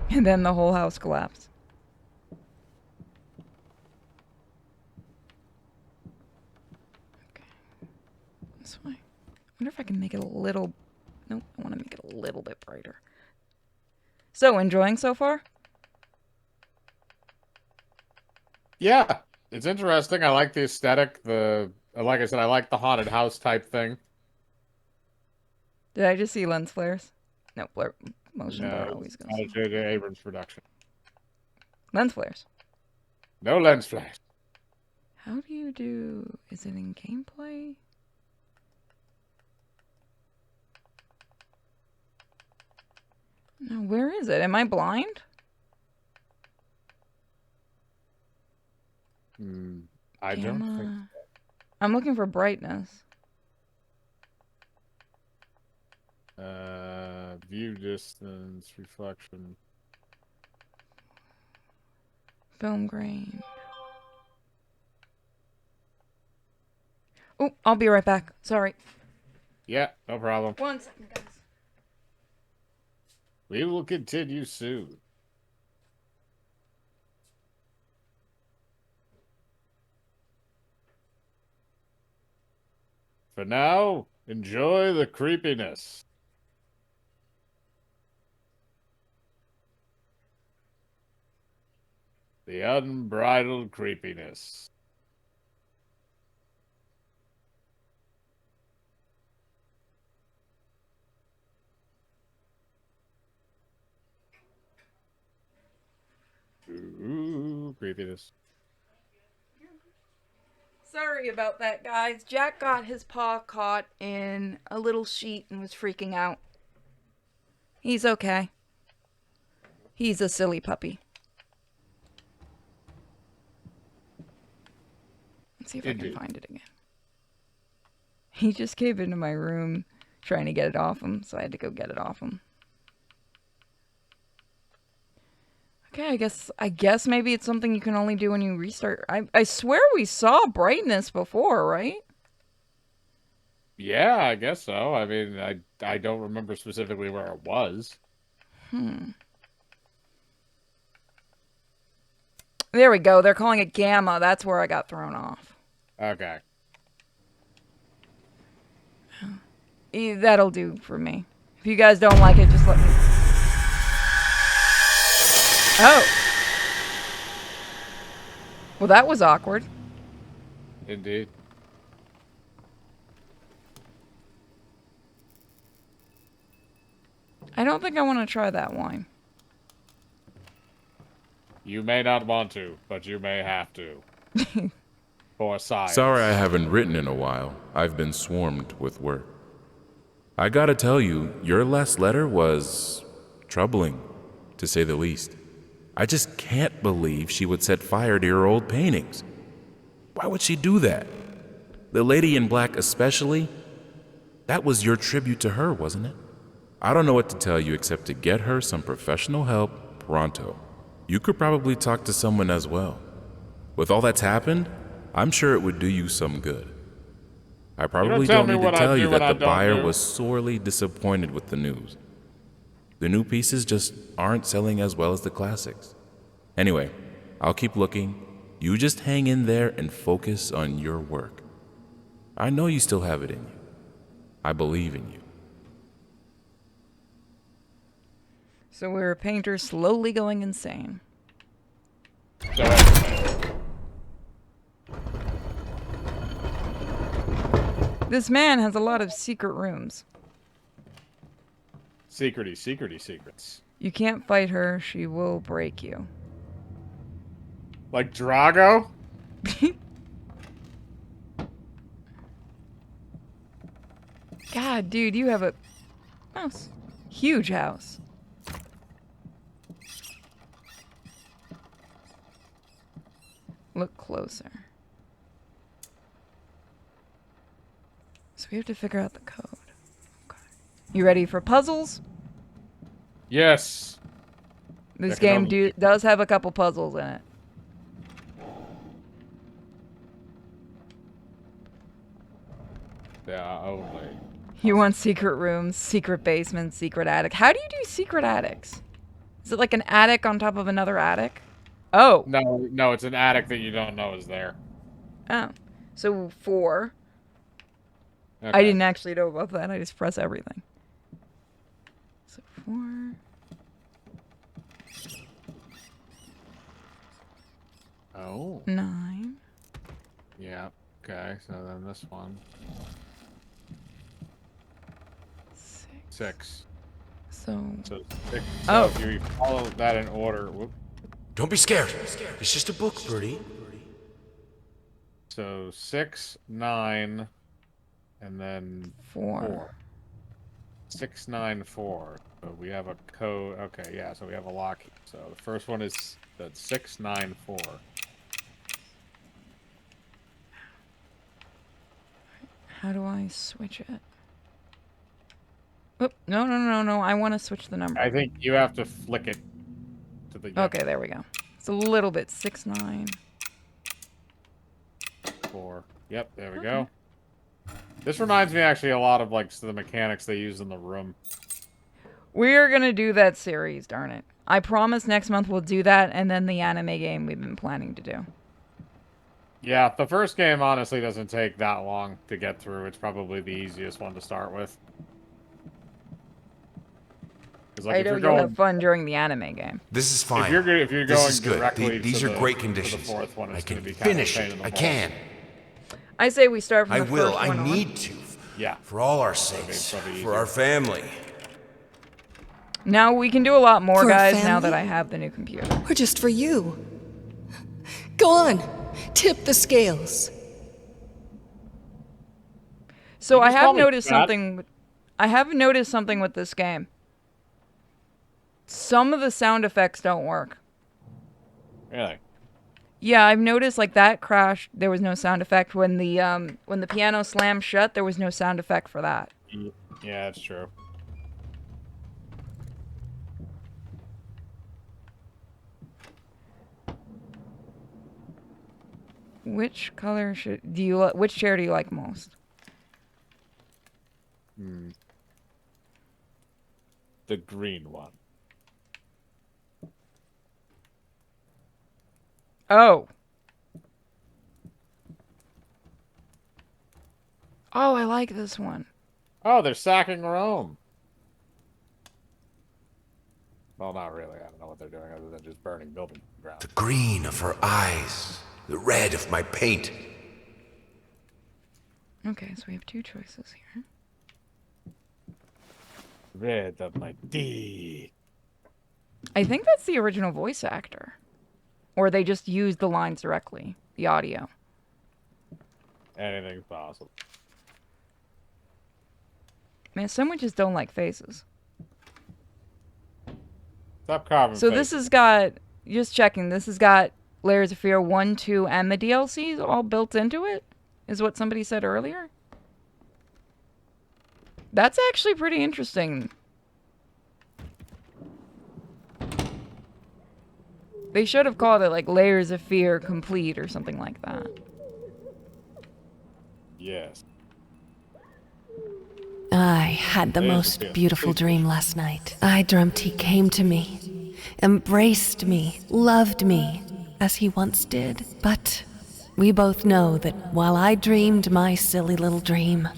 And then the whole house collapsed. Okay. This way. I wonder if I can make it a little... Nope, I want to make it a little bit brighter. So, enjoying so far?
Yeah, it's interesting. I like the aesthetic. Like I said, I like the haunted house type thing.
Did I just see lens flares? No, blur. Motion blur
No,
always goes.
not a J.J. Abrams production.
Lens flares.
No lens flash.
How do you do... Is it in gameplay? No, where is it? Am I blind?
I don't think so.
I'm looking for brightness.
View distance, reflection.
Film grain. Oh, I'll be right back. Sorry.
Yeah, no problem.
1 second, guys.
We will continue soon. For now, enjoy the creepiness. The unbridled creepiness. Ooh, creepiness.
Sorry about that, guys. Jack got his paw caught in a little sheet and was freaking out. He's okay. He's a silly puppy. Let's see if I can find it again. He just came into my room trying to get it off him, so I had to go get it off him. Okay, I guess maybe it's something you can only do when you restart. I swear we saw brightness before, right?
Yeah, I guess so. I mean, I don't remember specifically where it was.
There we go. They're calling it gamma. That's where I got thrown off.
Okay.
That'll do for me. If you guys don't like it, just let me. Oh. Well, that was awkward.
Indeed.
I don't think I want to try that wine.
You may not want to, but you may have to. For science.
Sorry I haven't written in a while. I've been swarmed with work. I gotta tell you, your last letter was troubling, to say the least. I just can't believe she would set fire to your old paintings. Why would she do that? The lady in black especially? That was your tribute to her, wasn't it? I don't know what to tell you except to get her some professional help pronto. You could probably talk to someone as well. With all that's happened, I'm sure it would do you some good. I probably don't need to tell you that the buyer was sorely disappointed with the news. The new pieces just aren't selling as well as the classics. Anyway, I'll keep looking. You just hang in there and focus on your work. I know you still have it in you. I believe in you.
So we're a painter slowly going insane. This man has a lot of secret rooms.
Secrety secrets.
You can't fight her, she will break you.
Like Drago?
God, dude, you have a house. Huge house. Look closer. So we have to figure out the code. Okay. You ready for puzzles?
Yes.
This game does have a couple puzzles in it.
Yeah, only.
You want secret rooms, secret basements, secret attic. How do you do secret attics? Is it like an attic on top of another attic? Oh.
No, it's an attic that you don't know is there.
Oh. So 4.
Okay.
I didn't actually know about that. I just press everything. So 4.
Oh.
9.
Yeah. Okay, so then this one. 6.
So
6. So
oh.
if you follow that in order. Whoop.
Don't be scared. It's just a book, Birdie.
So 6, 9, and then 4. 6, 9, 4. So we have a code. Okay, yeah. So we have a lock. So the first one is the 6, 9, 4.
How do I switch it? Oop, no. I want to switch the number.
I think you have to flick it to the.
Okay, there we go. It's a little bit. 6, 9.
4. Yep, there we go. This reminds me actually a lot of like the mechanics they use in the room.
We're gonna do that series, darn it. I promise next month we'll do that, and then the anime game we've been planning to do.
Yeah, the first game honestly doesn't take that long to get through. It's probably the easiest one to start with. Like,
I know you'll have fun during the anime game.
This is fine.
If you're going
this is good.
directly
These
to
are
the,
great
to
conditions.
the fourth one,
I can
be
finish
kind
it.
of a
I
pain
can.
I say we start from
I
the
will.
first one
I
on.
need to.
Yeah.
For all our sakes. For our family.
Now we can do a lot more,
For
guys,
family?
now that I have the new computer.
Or just for you? Go on, tip the scales.
So
You
I
just
have
call me
noticed
fat?
something. I have noticed something with this game. Some of the sound effects don't work.
Really?
Yeah, I've noticed like that crash. There was no sound effect when the piano slammed shut. There was no sound effect for that.
Yeah, that's true.
Which color which chair do you like most?
The green one.
Oh. Oh, I like this one.
Oh, they're sacking Rome. Well, not really. I don't know what they're doing other than just burning buildings to the ground.
The green of her eyes, the red of my paint.
Okay, so we have 2 choices here.
Red of my D.
I think that's the original voice actor. Or they just used the lines directly, the audio.
Anything's possible.
Man, someone just don't like faces.
Stop carving
So
faces.
this has got, just checking, this has got Layers of Fear 1, 2, and the DLCs all built into it? Is what somebody said earlier? That's actually pretty interesting. They should have called it like Layers of Fear Complete or something like that.
Yes.
I had the
There's
most
the fear.
beautiful dream last night. I dreamt he came to me, embraced me, loved me, as he once did. But we both know that while I dreamed my silly little dream,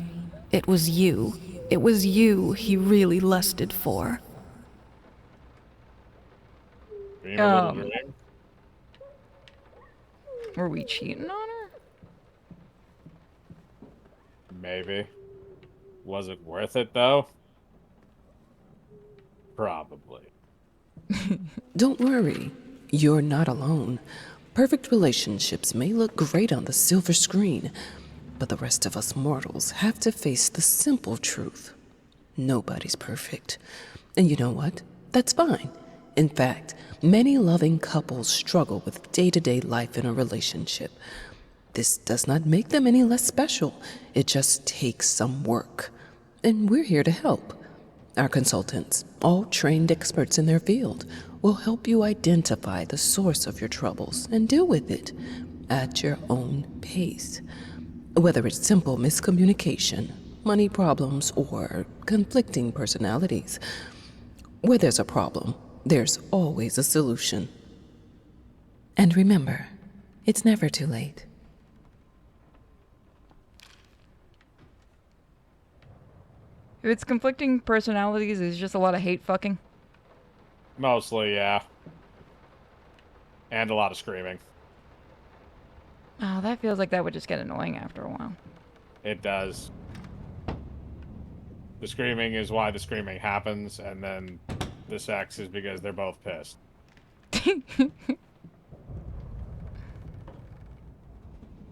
it was you. It was you he really lusted for.
Dream a little dream.
Were we cheating on her?
Maybe. Was it worth it, though? Probably.
Don't worry, you're not alone. Perfect relationships may look great on the silver screen, but the rest of us mortals have to face the simple truth. Nobody's perfect. And you know what? That's fine. In fact, many loving couples struggle with day-to-day life in a relationship. This does not make them any less special. It just takes some work. And we're here to help. Our consultants, all trained experts in their field, will help you identify the source of your troubles and deal with it at your own pace. Whether it's simple miscommunication, money problems, or conflicting personalities, where there's a problem, there's always a solution. And remember, it's never too late.
If it's conflicting personalities, it's just a lot of hate fucking.
Mostly, yeah. And a lot of screaming.
Oh, that feels like that would just get annoying after a while.
It does. The screaming is why the screaming happens, and then the sex is because they're both pissed.
I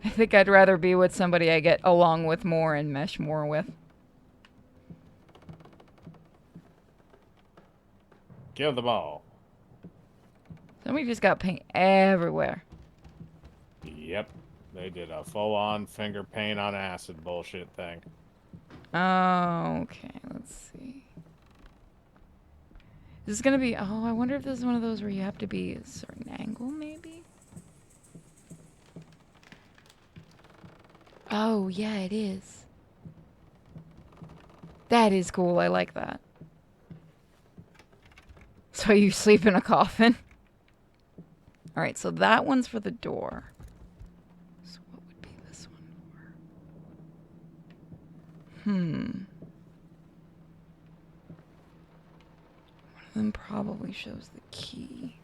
think I'd rather be with somebody I get along with more and mesh more with.
Kill them all.
Somebody just got paint everywhere.
Yep. They did a full-on finger paint on acid bullshit thing.
Oh, okay. Let's see. This is gonna be... Oh, I wonder if this is one of those where you have to be a certain angle, maybe? Oh, yeah, it is. That is cool. I like that. So you sleep in a coffin? Alright, so that one's for the door. So what would be this one for? One of them probably shows the key.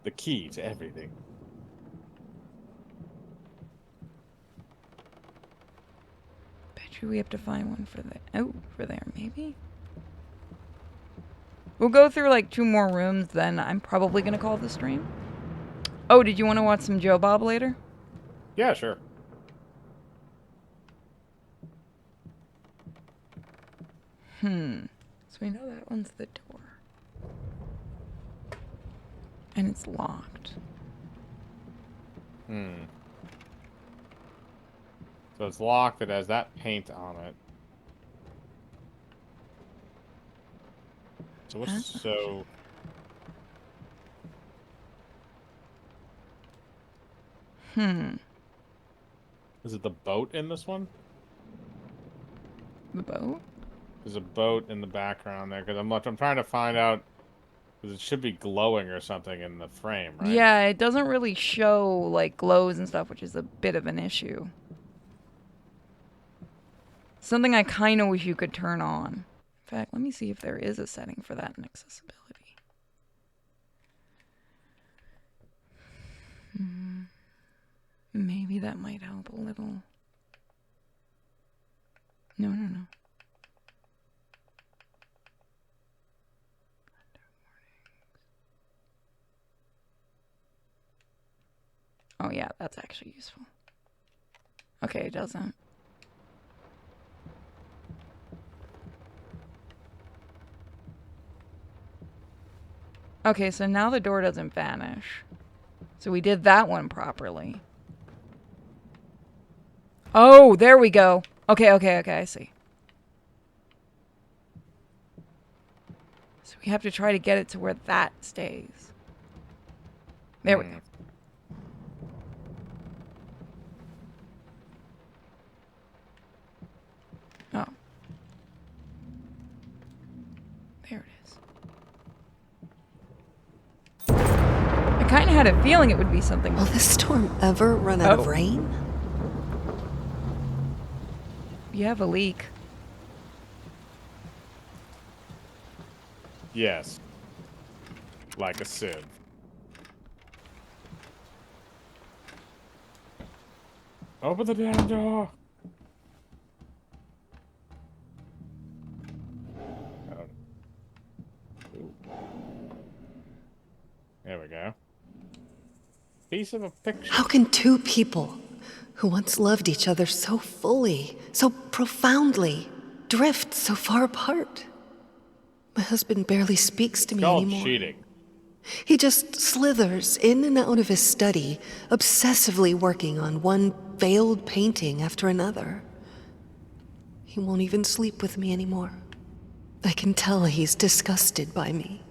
The key to everything.
Bet you we have to find one for the... Oh, for there, maybe? We'll go through like 2 more rooms, then I'm probably gonna call the stream. Oh, did you want to watch some Joe Bob later?
Yeah, sure.
So we know that one's the door. And it's locked.
So it's locked. It has that paint on it. So what's
Huh?
so... Is it the boat in this one?
The boat?
There's a boat in the background there, because I'm trying to find out, because it should be glowing or something in the frame, right?
Yeah, it doesn't really show, like, glows and stuff, which is a bit of an issue. Something I kind of wish you could turn on. In fact, let me see if there is a setting for that in accessibility. Maybe that might help a little. No. Oh yeah, that's actually useful. Okay, it doesn't. Okay, so now the door doesn't vanish. So we did that one properly. Oh, there we go. Okay, I see. So we have to try to get it to where that stays. There we go. Oh. There it is. I kind of had a feeling it would be something.
Will this storm ever run out of rain?
You have a leak.
Yes. Like a sieve. Open the damn door! There we go. Piece of a picture.
How can two people who once loved each other so fully, so profoundly, drift so far apart? My husband barely speaks to me anymore.
Cheating.
He just slithers in and out of his study, obsessively working on one failed painting after another. He won't even sleep with me anymore. I can tell he's disgusted by me.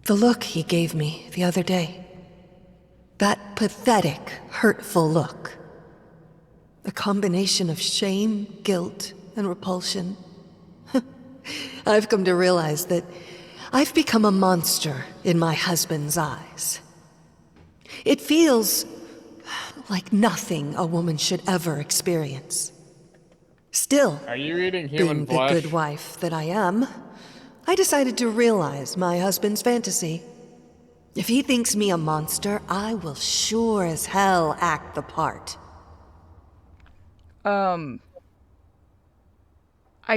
The look he gave me the other day. That pathetic, hurtful look. A combination of shame, guilt, and repulsion. I've come to realize that I've become a monster in my husband's eyes. It feels like nothing a woman should ever experience. Still,
are you eating
being
human
the
flesh?
good wife that I am, I decided to realize my husband's fantasy. If he thinks me a monster, I will sure as hell act the part.
I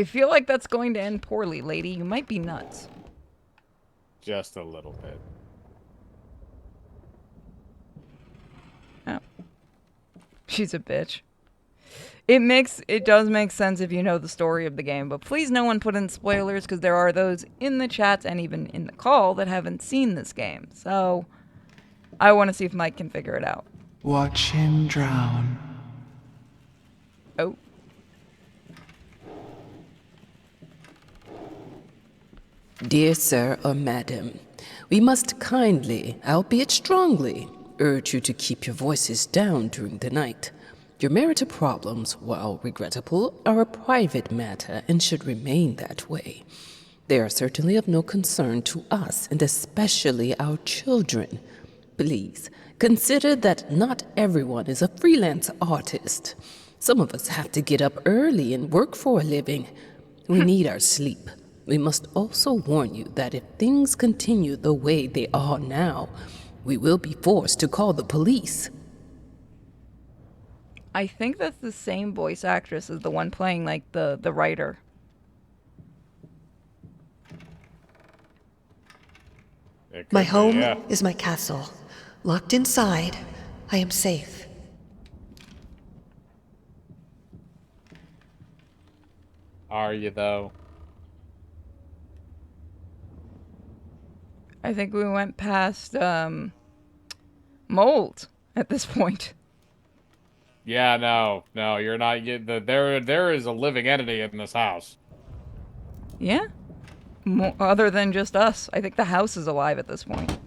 feel like that's going to end poorly, lady. You might be nuts.
Just a little bit.
Oh. She's a bitch. It does make sense if you know the story of the game, but please no one put in spoilers because there are those in the chat and even in the call that haven't seen this game. So I want to see if Mike can figure it out.
Watch him drown.
Oh.
Dear sir or madam, we must kindly, albeit strongly, urge you to keep your voices down during the night. Your marital problems, while regrettable, are a private matter and should remain that way. They are certainly of no concern to us, and especially our children. Please, consider that not everyone is a freelance artist. Some of us have to get up early and work for a living. We need our sleep. We must also warn you that if things continue the way they are now, we will be forced to call the police.
I think that's the same voice actress as the one playing, like, the writer.
My home is my castle. Locked inside, I am safe.
Are you, though?
I think we went past, mold at this point.
Yeah, no, you're not. There is a living entity in this house.
Yeah? Other than just us. I think the house is alive at this point.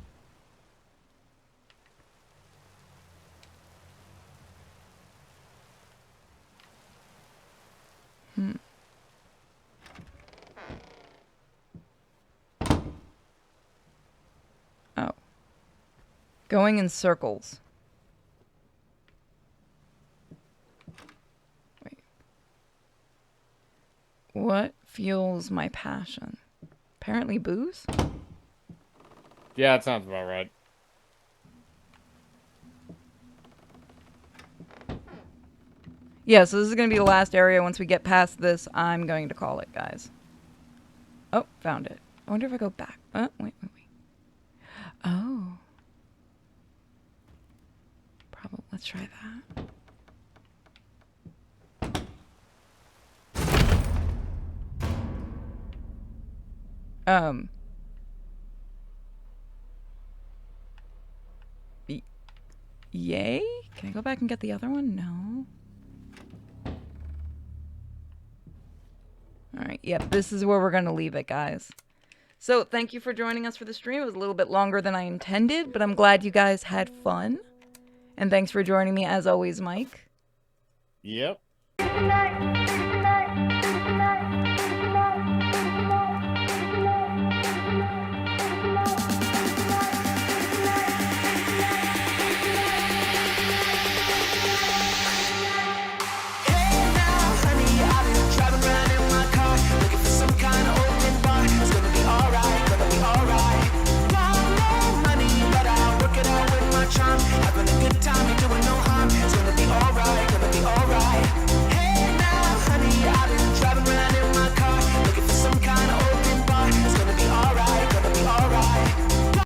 Going in circles. Wait. What fuels my passion? Apparently booze?
Yeah, that sounds about right.
Yeah, so this is going to be the last area. Once we get past this, I'm going to call it, guys. Oh, found it. I wonder if I go back. Wait. Oh. Probably. Let's try that. Yay? Can I go back and get the other one? No. Alright, yep, this is where we're going to leave it, guys. So, thank you for joining us for the stream. It was a little bit longer than I intended, but I'm glad you guys had fun. And thanks for joining me, as always, Mike.
Yep.